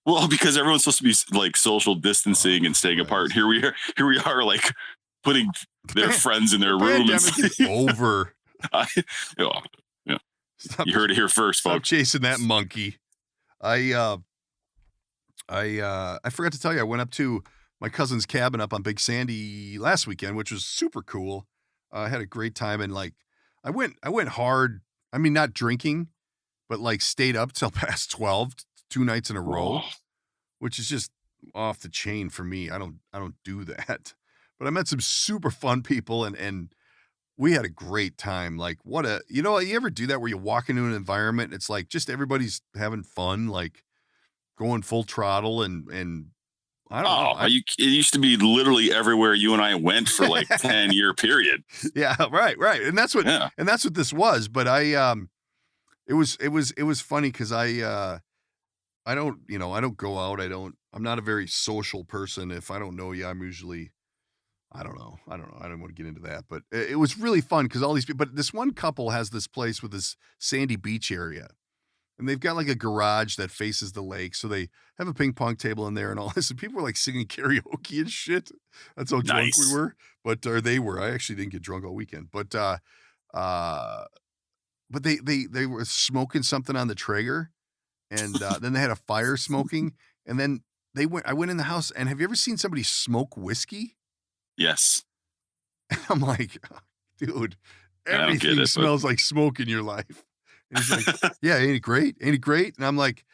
Well, because everyone's supposed to be like social distancing and staying apart. Here we are, like putting their friends in their room. And over. You heard it here first, folks. Stop chasing that monkey. I forgot to tell you, I went up to my cousin's cabin up on Big Sandy last weekend, which was super cool. I had a great time, and like I went hard. I mean, not drinking, but like stayed up till past 12, 2 nights in a row, which is just off the chain for me. I don't do that. But I met some super fun people, and we had a great time. Like you ever do that where you walk into an environment, it's like just everybody's having fun, like going full throttle and I don't know. It used to be literally everywhere you and I went for like 10-year period. Yeah, right. And that's what this was. But it was funny because I don't go out. I'm not a very social person. If I don't know you, I'm usually, I don't know. I don't want to get into that, but it was really fun because all these people, but this one couple has this place with this sandy beach area. And they've got like a garage that faces the lake. So they have a ping pong table in there and all this. And people were like singing karaoke and shit. That's how drunk we were. Or they were. I actually didn't get drunk all weekend. But they were smoking something on the Traeger. And then they had a fire smoking. And then I went in the house. And have you ever seen somebody smoke whiskey? Yes. And I'm like, dude, everything smells like smoke in your life. And he's like, yeah, ain't it great? Ain't it great? And I'm like,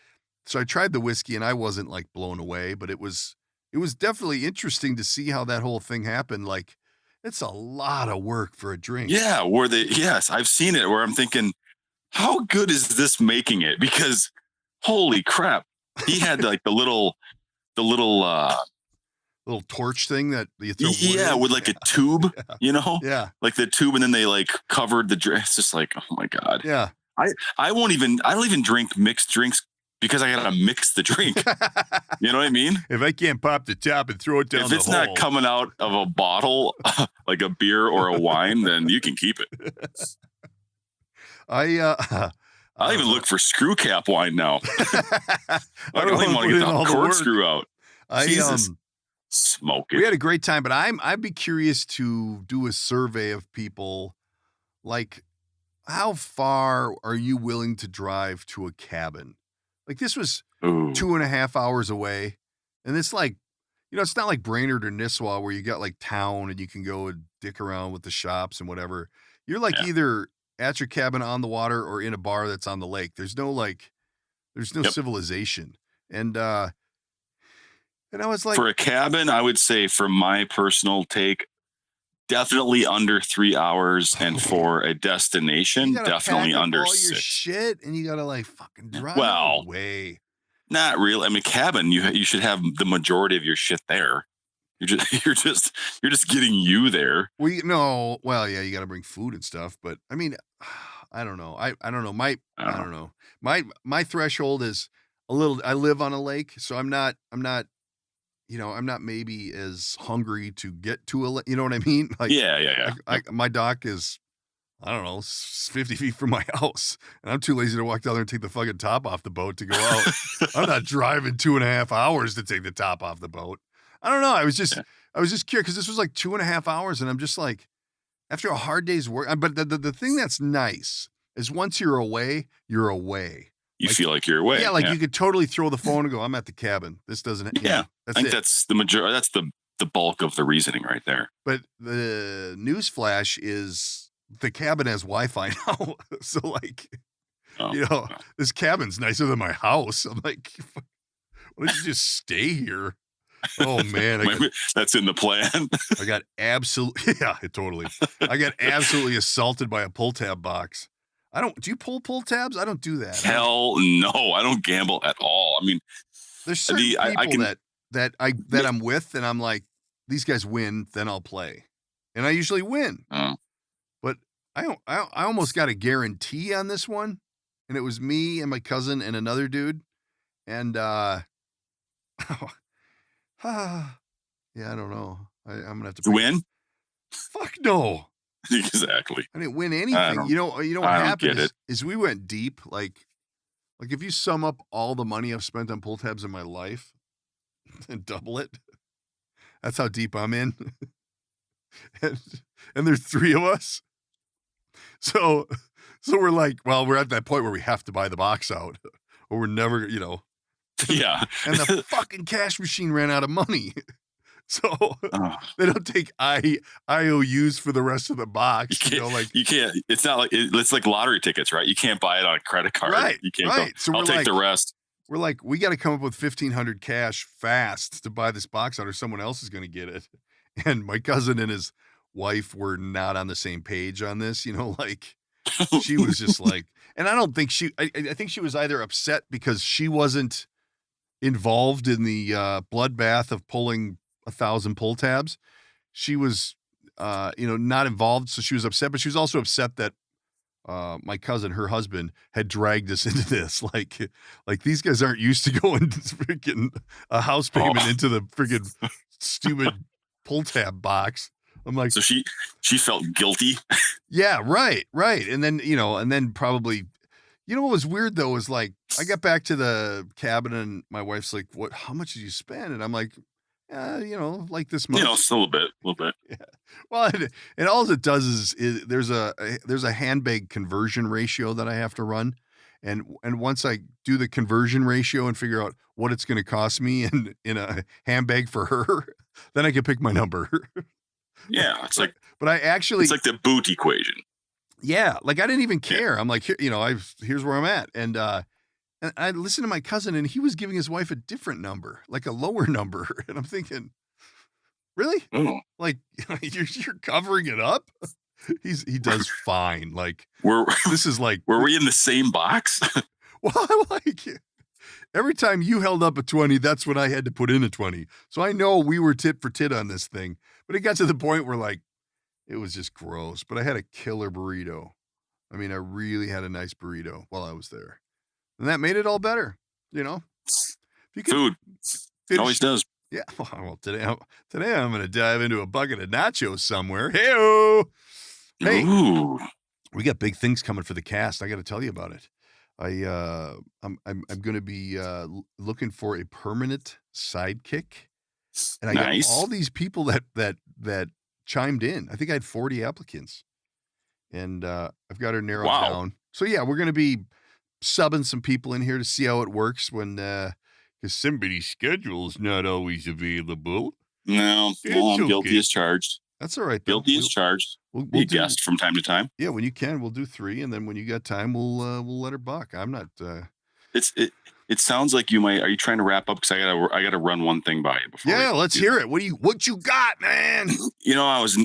so I tried the whiskey and I wasn't like blown away, but it was definitely interesting to see how that whole thing happened. Like, it's a lot of work for a drink. Yeah. Yes, I've seen it where I'm thinking, how good is this making it? Because holy crap, he had like the little torch thing that you throw wood in. With like a tube, Yeah. Like the tube. And then they like covered the drink. It's just like, oh my God. Yeah. I don't even drink mixed drinks because I gotta mix the drink. You know what I mean? If I can't pop the top and throw it down if it's not coming out of a bottle, like a beer or a wine, then you can keep it. I even look for screw cap wine now. I don't even want to get the corkscrew out. Jesus. Smoke it. We had a great time, but I'd be curious to do a survey of people, like, how far are you willing to drive to a cabin? Like, this was 2.5 hours away. And it's like, it's not like Brainerd or Nisswa where you got like town and you can go and dick around with the shops and whatever. You're like either at your cabin on the water or in a bar that's on the lake. There's no civilization. And I was like, for a cabin, I would say, from my personal take, definitely under 3 hours, and for a destination, definitely under all 6. Your shit, and you gotta like fucking drive away. Not really. I mean, cabin, you should have the majority of your shit there. You're just getting you there. Well, you got to bring food and stuff, but I mean, I don't know. I don't know. I don't know. My threshold is a little. I live on a lake, so I'm not maybe as hungry to get to a, you know what I mean? Like, yeah. My dock is, I don't know, 50 feet from my house, and I'm too lazy to walk down there and take the fucking top off the boat to go out. I'm not driving 2.5 hours to take the top off the boat. I don't know. I was just curious because this was like 2.5 hours, and I'm just like, after a hard day's work. But the thing that's nice is once you're away, you're away. You feel like you're away. Yeah, you could totally throw the phone and go, I'm at the cabin. This doesn't. Yeah, I think that's the majority. That's the bulk of the reasoning right there. But the news flash is the cabin has Wi-Fi now. So this cabin's nicer than my house. I'm like, why don't you just stay here? Oh man, that's in the plan. I got absolutely I got absolutely assaulted by a pull tab box. Do you pull tabs? I don't do that. Hell no, I don't gamble at all. I mean, there's certain people that I'm with, and I'm like, these guys win, then I'll play, and I usually win. But I almost got a guarantee on this one, and it was me and my cousin and another dude, and yeah, I don't know. I'm gonna have to win. Fuck no. Exactly. I didn't win anything. You know what happened is we went deep. Like if you sum up all the money I've spent on pull tabs in my life and double it, that's how deep I'm in. and there's 3 of us. So we're like, well, we're at that point where we have to buy the box out or we're never, Yeah. And the fucking cash machine ran out of money. So they don't take IOUs for the rest of the box. You can't. It's not like it's like lottery tickets, right? You can't buy it on a credit card. Right. You can't go. So I'll take the rest. We're like, we got to come up with $1,500 cash fast to buy this box out, or someone else is going to get it. And my cousin and his wife were not on the same page on this, like she was just like, and I don't think I think she was either upset because she wasn't involved in the bloodbath of pulling 1,000 pull tabs. She was, not involved. So she was upset, but she was also upset that my cousin, her husband, had dragged us into this. Like these guys aren't used to going freaking a house payment into the freaking stupid pull tab box. I'm like, so she felt guilty. Yeah, right. And then probably, what was weird though was like I got back to the cabin and my wife's like, "What? How much did you spend?" And I'm like, like this much. Still a little bit. Yeah. Well, and all it does is there's a handbag conversion ratio that I have to run, and once I do the conversion ratio and figure out what it's going to cost me in a handbag for her, then I can pick my number. Yeah, it's like, but I actually, it's like the boot equation. Yeah, like I didn't even care. I'm like, here's where I'm at, and I listened to my cousin, and he was giving his wife a different number, like a lower number, and I'm thinking, really? Oh. Like you're covering it up? He does fine. Like this is like, were we in the same box? Well, like every time you held up a 20, that's when I had to put in a 20. So I know we were tit for tit on this thing, but it got to the point where like it was just gross. But I had a killer burrito. I mean, I really had a nice burrito while I was there, and that made it all better. If you could Food. It always does. Yeah. Well, today I'm going to dive into a bucket of nachos somewhere. Hey-o! Hey, Ooh. We got big things coming for the cast. I got to tell you about it. I'm going to be looking for a permanent sidekick, and I got all these people that chimed in. I think I had 40 applicants, and I've got her narrowed down. So yeah, we're going to be subbing some people in here to see how it works when because somebody's schedule is not always available. No, I'm guilty as charged. That's all right. Guilty as charged. We'll be a guest from time to time. Yeah, when you can, we'll do 3, and then when you got time, we'll let her buck. I'm not. It sounds like you might. Are you trying to wrap up? Because I gotta run one thing by you before. Yeah, let's hear it. What you got, man? I was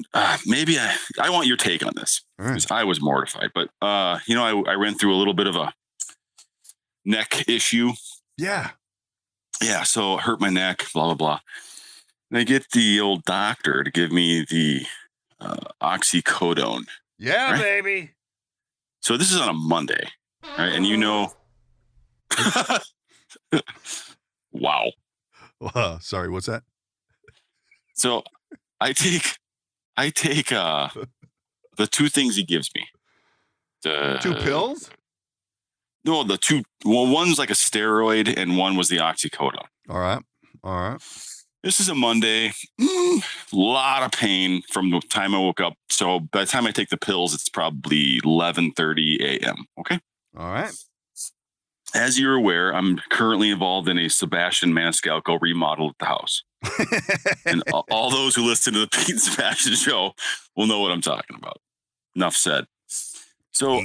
maybe I want your take on this because I was mortified. But I ran through a little bit of a neck issue. Yeah. Yeah. So hurt my neck. Blah blah blah. And I get the old doctor to give me the oxycodone. Yeah, right? baby. So this is on a Monday, right? And wow. Sorry, what's that? So I take the 2 things he gives me. The 2 pills? No, the 2. Well, one's like a steroid, and one was the oxycodone. All right. This is a Monday. Lot of pain from the time I woke up. So by the time I take the pills, it's probably 11:30 a.m. Okay. All right. As you're aware, I'm currently involved in a Sebastian Maniscalco remodel at the house. And all those who listen to the Pete and Sebastian show will know what I'm talking about. Enough said. So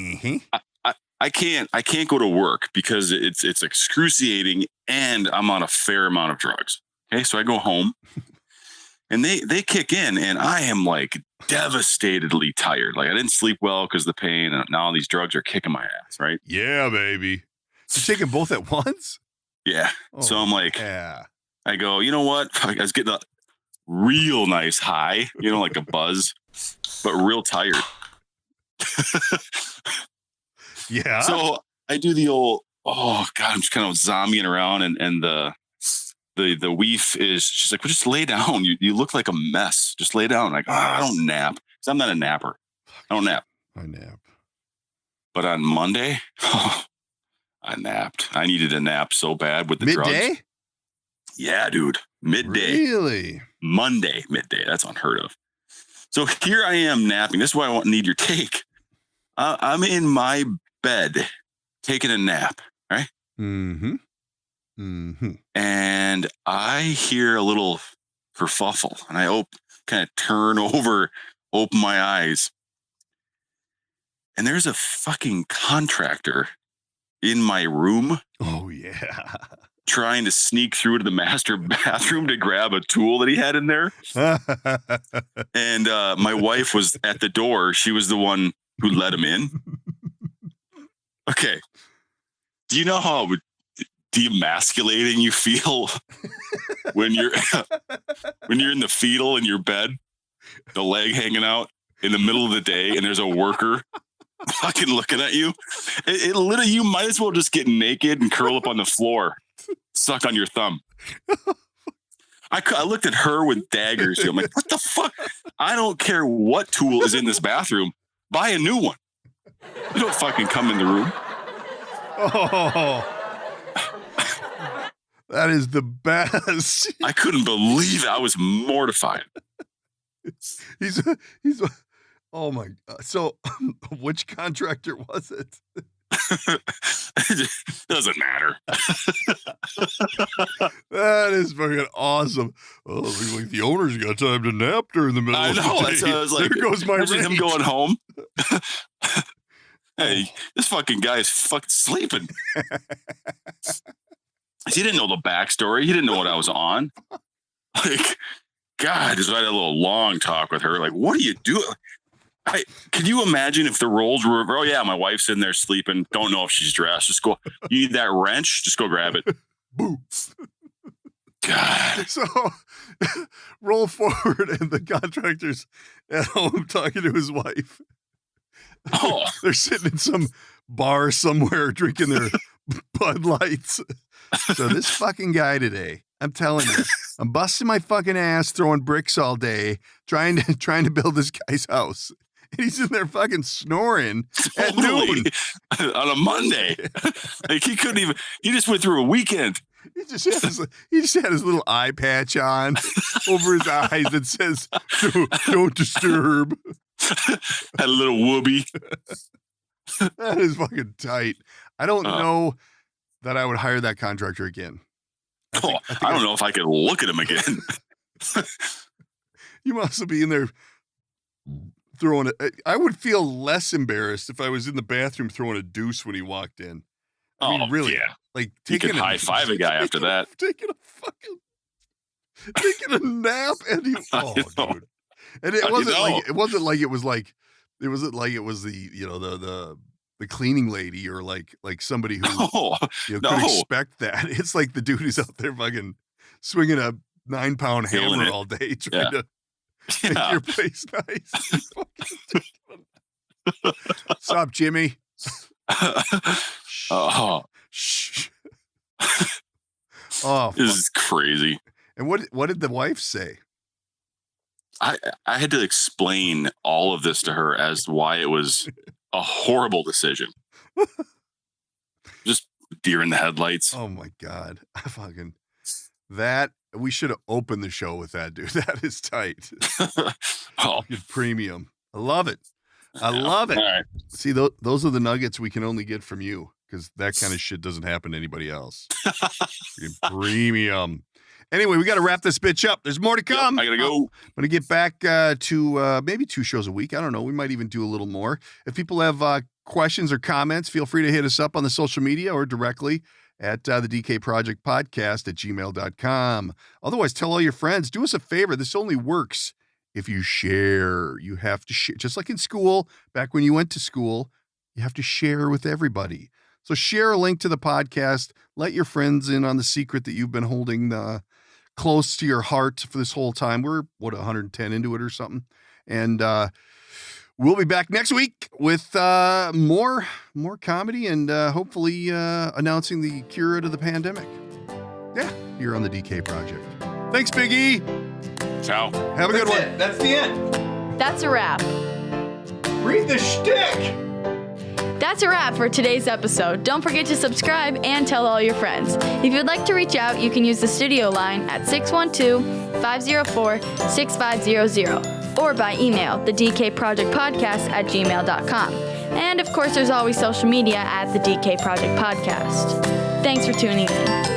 I can't go to work because it's excruciating, and I'm on a fair amount of drugs. Okay, so I go home, and they kick in, and I am like devastatedly tired. Like I didn't sleep well because of the pain, and now these drugs are kicking my ass. Right? Yeah, baby. You're taking both at once? Yeah. Oh, so I'm like, yeah. I go, you know what? I was getting a real nice high, like a buzz, but real tired. Yeah. So I do the old, oh God, I'm just kind of zombieing around, and the weef is, she's like, well, just lay down. You look like a mess. Just lay down. Like, I don't nap. Because I'm not a napper. I don't nap. I nap. But on Monday, I napped. I needed a nap so bad with the midday? Drugs. Yeah, dude. Midday. Really? Monday, midday. That's unheard of. So here I am napping. This is why I need your take. I'm in my bed taking a nap, right? Mm-hmm. And I hear a little kerfuffle, and I kind of turn over, open my eyes, and there's a fucking contractor in my room. Oh yeah. trying to sneak through to the master bathroom to grab a tool that he had in there. And my wife was at the door. She was the one who let him in. Okay. Do you know how demasculating you feel when you're in the fetal in your bed, the leg hanging out in the middle of the day, and there's a worker fucking looking at you? It literally, you might as well just get naked and curl up on the floor, suck on your thumb. I looked at her with daggers. I'm like, what the fuck? I don't care what tool is in this bathroom. Buy a new one. You don't fucking come in the room. Oh, that is the best. I couldn't believe it. I was mortified. He's oh my God. So which contractor was it? It doesn't matter. That is fucking awesome. Oh, looks like the owner's got time to nap during the middle of the day. I know. I was like, there goes my imagine him rate. going home. Hey, this fucking guy is fucking sleeping. He didn't know the backstory. He didn't know what I was on. Like, God, just I had a little long talk with her. Like, what are you doing? Can you imagine if the roles were, oh yeah, my wife's in there sleeping. Don't know if she's dressed. Just go. You need that wrench? Just go grab it. Boo. God. So roll forward, and the contractor's at home talking to his wife. Oh, They're sitting in some bar somewhere drinking their Bud Lights. So this fucking guy today, I'm telling you, I'm busting my fucking ass, throwing bricks all day, trying to build this guy's house. And he's in there fucking snoring at noon. On a Monday. Like he couldn't even, he just went through a weekend. He just had his little eye patch on over his eyes that says, don't disturb. Had a little whoopee. That is fucking tight. I don't know that I would hire that contractor again. I don't know if I could look at him again. You must be in there throwing it. I would feel less embarrassed if I was in the bathroom throwing a deuce when he walked in. I mean, really? Yeah. Like You could high five a guy after that. Taking a nap, and he, dude. And it wasn't like it was the cleaning lady or like somebody who could expect that. It's like the dude who's out there fucking swinging a 9-pound hammer all day trying to make your place nice. What's up, Jimmy? Shh. Oh, this is crazy. And what did the wife say? I had to explain all of this to her as to why it was a horrible decision. Just deer in the headlights. Oh my God. We should have opened the show with that, dude. That is tight. Premium. I love it. I love it. Right. See, those are the nuggets we can only get from you, because that kind of shit doesn't happen to anybody else. Premium. Anyway, we got to wrap this bitch up. There's more to come. I got to go. I'm going to get back to maybe 2 shows a week. I don't know. We might even do a little more. If people have questions or comments, feel free to hit us up on the social media or directly at the DK Project Podcast at gmail.com. Otherwise, tell all your friends. Do us a favor. This only works if you share. You have to share. Just like in school, back when you went to school, you have to share with everybody. So share a link to the podcast. Let your friends in on the secret that you've been holding close to your heart for this whole time. We're 110 into it or something. And we'll be back next week with more comedy and hopefully announcing the cure to the pandemic. Yeah, here on the DK Project. Thanks, Big E. Ciao. Have a good one. That's the end. That's a wrap. Read the shtick. That's a wrap for today's episode. Don't forget to subscribe and tell all your friends. If you'd like to reach out, you can use the studio line at 612-504-6500 or by email, thedkprojectpodcast@gmail.com. And of course, there's always social media at the DK Project Podcast. Thanks for tuning in.